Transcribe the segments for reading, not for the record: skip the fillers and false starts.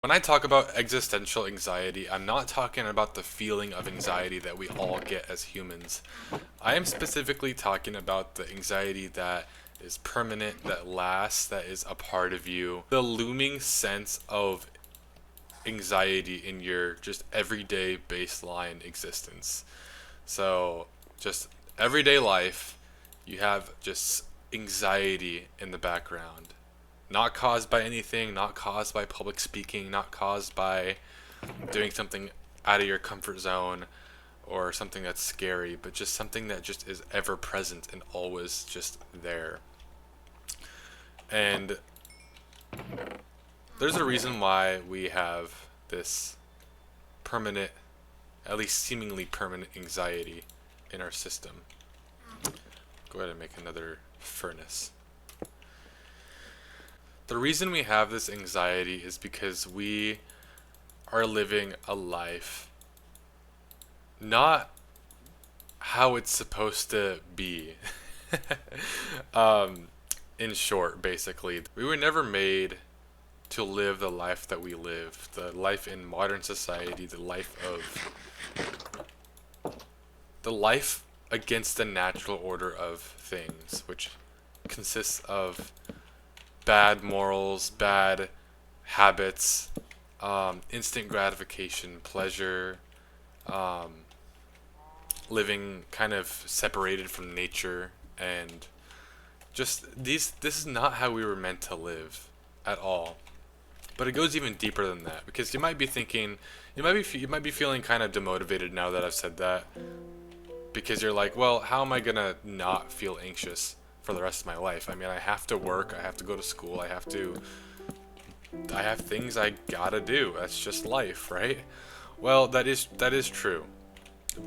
When I talk about existential anxiety, I'm not talking about the feeling of anxiety that we all get as humans. I am specifically talking about the anxiety that is permanent, that lasts, that is a part of you. The looming sense of anxiety in your just everyday baseline existence. So, just everyday life, you have just anxiety in the background. Not caused by anything, not caused by public speaking, not caused by doing something out of your comfort zone or something that's scary, but just something that just is ever present and always just there. And there's a reason why we have this permanent, at least seemingly permanent anxiety in our system. Go ahead and make another furnace. The reason we have this anxiety is because we are living a life not how it's supposed to be. um, in short, basically, we were never made to live the life that we live, the life in modern society, the life against the natural order of things, which consists of bad morals, bad habits, instant gratification, pleasure, um, living kind of separated from nature, and just these. This is not how we were meant to live at all. But it goes even deeper than that because you might be thinking, you might be feeling kind of demotivated now that I've said that because you're like, well, how am I gonna not feel anxious for the rest of my life? I mean, I have to work, I have to go to school, I have things I gotta do. That's just life, right? Well, that is true,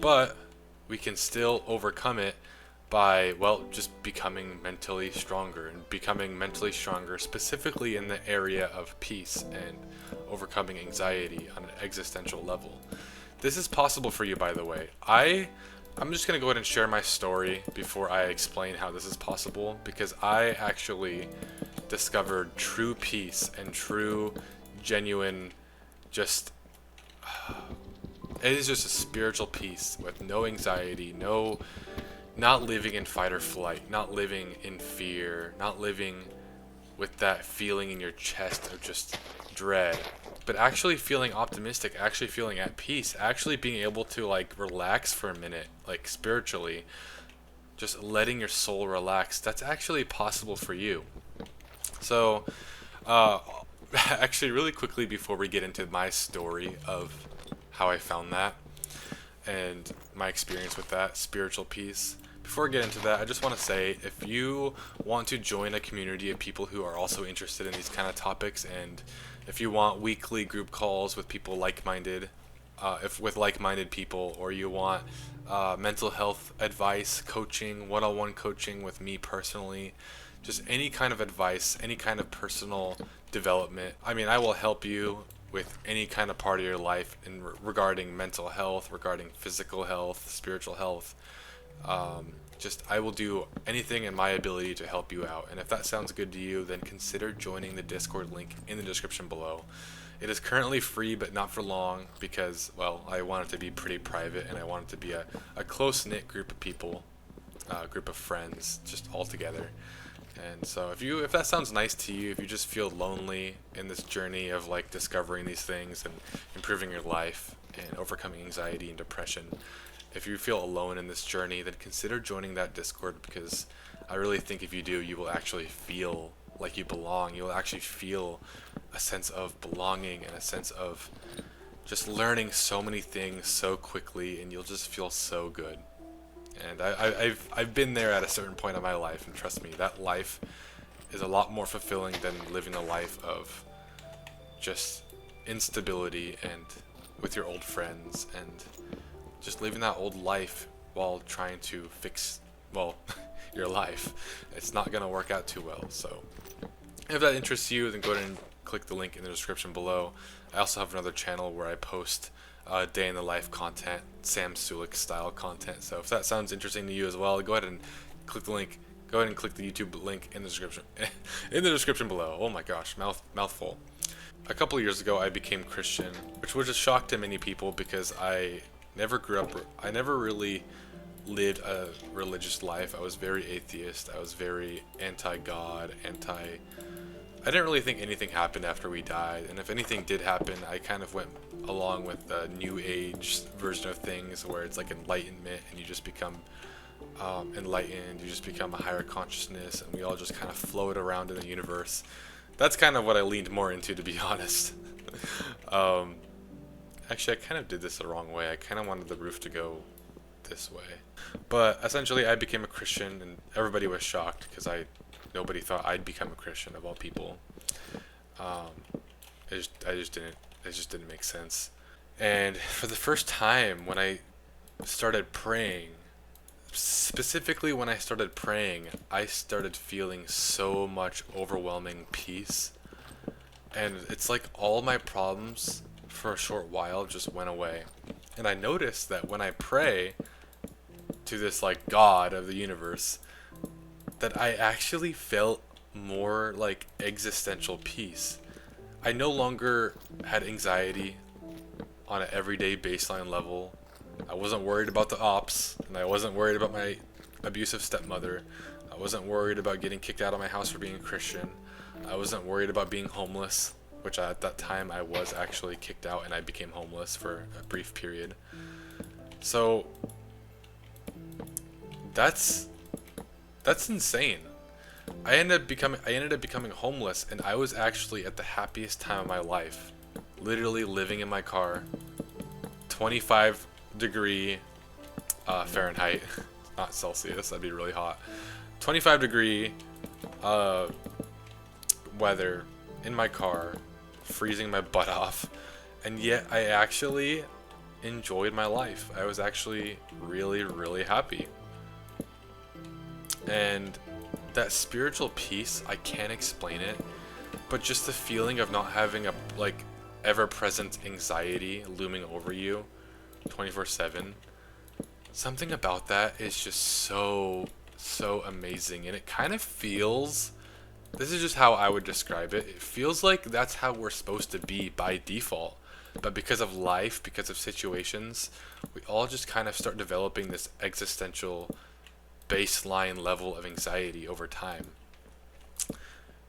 but we can still overcome it by, well, just becoming mentally stronger and becoming mentally stronger specifically in the area of peace and overcoming anxiety on an existential level. This is possible for you, by the way. I'm just going to go ahead and share my story before I explain how this is possible because I actually discovered true peace and true, genuine, just it is just a spiritual peace with no anxiety, no, not living in fight or flight, not living in fear, not living with that feeling in your chest of just dread, but actually feeling optimistic, actually feeling at peace, actually being able to like relax for a minute, like spiritually, just letting your soul relax. That's actually possible for you. So, uh, actually, really quickly before we get into my story of how I found that and my experience with that spiritual peace, before I get into that, I just want to say if you want to join a community of people who are also interested in these kind of topics, and if you want weekly group calls with people like-minded, if with like-minded people, or you want mental health advice, coaching, one-on-one coaching with me personally, just any kind of advice, any kind of personal development. I mean, I will help you with any kind of part of your life in regarding mental health, regarding physical health, spiritual health. Just I will do anything in my ability to help you out. And if that sounds good to you, then consider joining the Discord link in the description below. It is currently free, but not for long because, well, I want it to be pretty private and I want it to be a close-knit group of people, group of friends, just all together. And so if that sounds nice to you, if you just feel lonely in this journey of like discovering these things and improving your life and overcoming anxiety and depression, if you feel alone in this journey, then consider joining that Discord because I really think if you do, you will actually feel like you belong. You will actually feel a sense of belonging and a sense of just learning so many things so quickly, and you'll just feel so good. And I've been there at a certain point in my life, and trust me, that life is a lot more fulfilling than living a life of just instability and with your old friends and just living that old life while trying to fix, well, your life. It's not going to work out too well. So if that interests you, then go ahead and click the link in the description below. I also have another channel where I post day in the life content, Sam Sulik style content. So if that sounds interesting to you as well, go ahead and click the link. Go ahead and click the YouTube link in the description in the description below. Oh my gosh, mouthful. A couple years ago, I became Christian, which was a shock to many people because I never really lived a religious life. I was very atheist. I was very anti-God, I didn't really think anything happened after we died, and if anything did happen, I kind of went along with the New Age version of things, where it's like enlightenment, and you just become enlightened, you just become a higher consciousness, and we all just kind of float around in the universe. That's kind of what I leaned more into, to be honest. um, Actually, I kind of did this the wrong way. I kind of wanted the roof to go this way. But essentially, I became a Christian, and everybody was shocked because nobody thought I'd become a Christian of all people. It just didn't make sense. And for the first time, when I started praying, specifically when I started praying, I started feeling so much overwhelming peace. And it's like all my problems for a short while just went away. And I noticed that when I pray to this like God of the universe, that I actually felt more like existential peace. I no longer had anxiety on an everyday baseline level. I wasn't worried about the ops, and I wasn't worried about my abusive stepmother. I wasn't worried about getting kicked out of my house for being a Christian. I wasn't worried about being homeless, which at that time I was actually kicked out and I became homeless for a brief period. So that's insane. I ended up becoming homeless, and I was actually at the happiest time of my life. Literally living in my car, 25 degree Fahrenheit, not Celsius, that'd be really hot. 25 degree weather in my car, freezing my butt off, and yet I actually enjoyed my life. I was actually really, really happy. And that spiritual peace, I can't explain it, but just the feeling of not having a like ever-present anxiety looming over you 24/7, something about that is just so amazing. And it kind of feels, this is just how I would describe it, it feels like that's how we're supposed to be by default, but because of life, because of situations, we all just kind of start developing this existential baseline level of anxiety over time.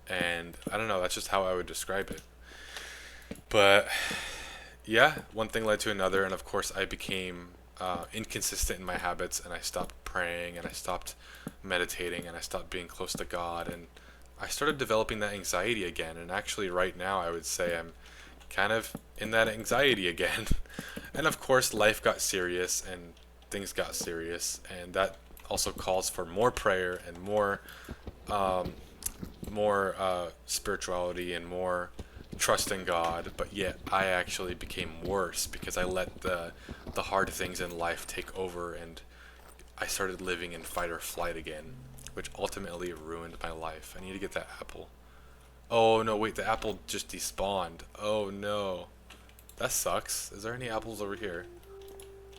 And I don't know, that's just how I would describe it. But yeah, one thing led to another, and of course I became inconsistent in my habits, and I stopped praying, and I stopped meditating, and I stopped being close to God, and I started developing that anxiety again. And actually right now I would say I'm kind of in that anxiety again. And of course life got serious and things got serious, and that also calls for more prayer and more spirituality and more trust in God. But yet I actually became worse because I let the hard things in life take over, and I started living in fight or flight again, which ultimately ruined my life. I need to get that apple. Oh no, wait, the apple just despawned. Oh no, that sucks. Is there any apples over here?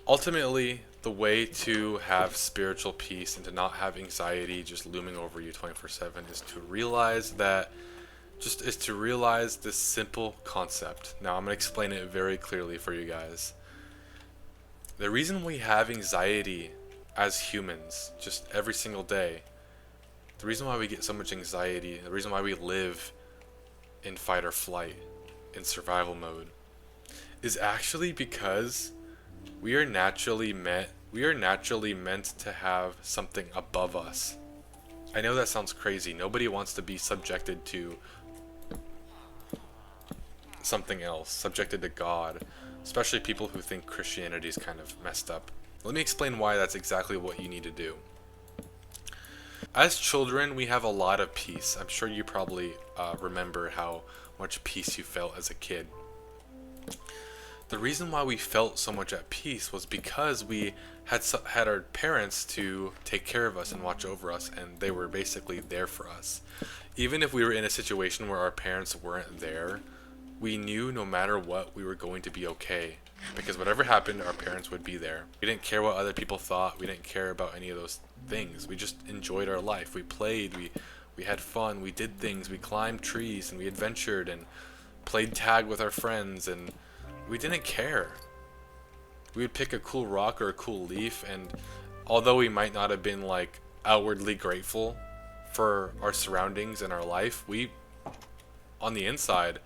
Ultimately, the way to have spiritual peace and to not have anxiety just looming over you 24/7 is to realize this simple concept. Now I'm going to explain it very clearly for you guys. The reason we have anxiety as humans just every single day, the reason why we get so much anxiety, the reason why we live in fight or flight, in survival mode, is actually because we are naturally meant to have something above us. I know that sounds crazy. Nobody wants to be subjected to something else, subjected to God, especially people who think Christianity is kind of messed up. Let me explain why that's exactly what you need to do. As children, we have a lot of peace. I'm sure you probably remember how much peace you felt as a kid. The reason why we felt so much at peace was because we had our parents to take care of us and watch over us, and they were basically there for us. Even if we were in a situation where our parents weren't there, we knew no matter what we were going to be okay, because whatever happened, our parents would be there. We didn't care what other people thought. We didn't care about any of those things. We just enjoyed our life. We played, we had fun, we did things, we climbed trees, and we adventured, and played tag with our friends, and we didn't care. We would pick a cool rock or a cool leaf, and although we might not have been like outwardly grateful for our surroundings and our life, we on the inside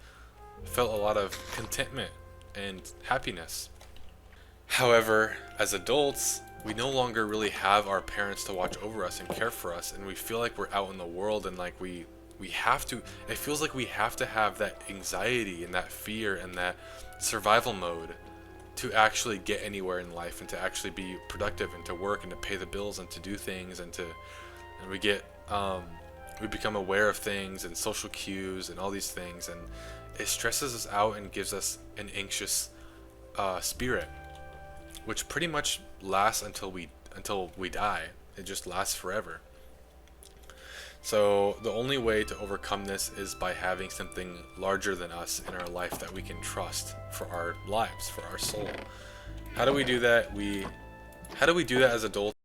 felt a lot of contentment and happiness. However, as adults, we no longer really have our parents to watch over us and care for us, and we feel like we're out in the world, and like we have to, it feels like we have to have that anxiety and that fear and that survival mode to actually get anywhere in life and to actually be productive and to work and to pay the bills and to do things and we become aware of things and social cues and all these things, and it stresses us out and gives us an anxious spirit, which pretty much lasts until we die. It just lasts forever. So the only way to overcome this is by having something larger than us in our life that we can trust for our lives, for our soul. How do we do that? How do we do that as adults?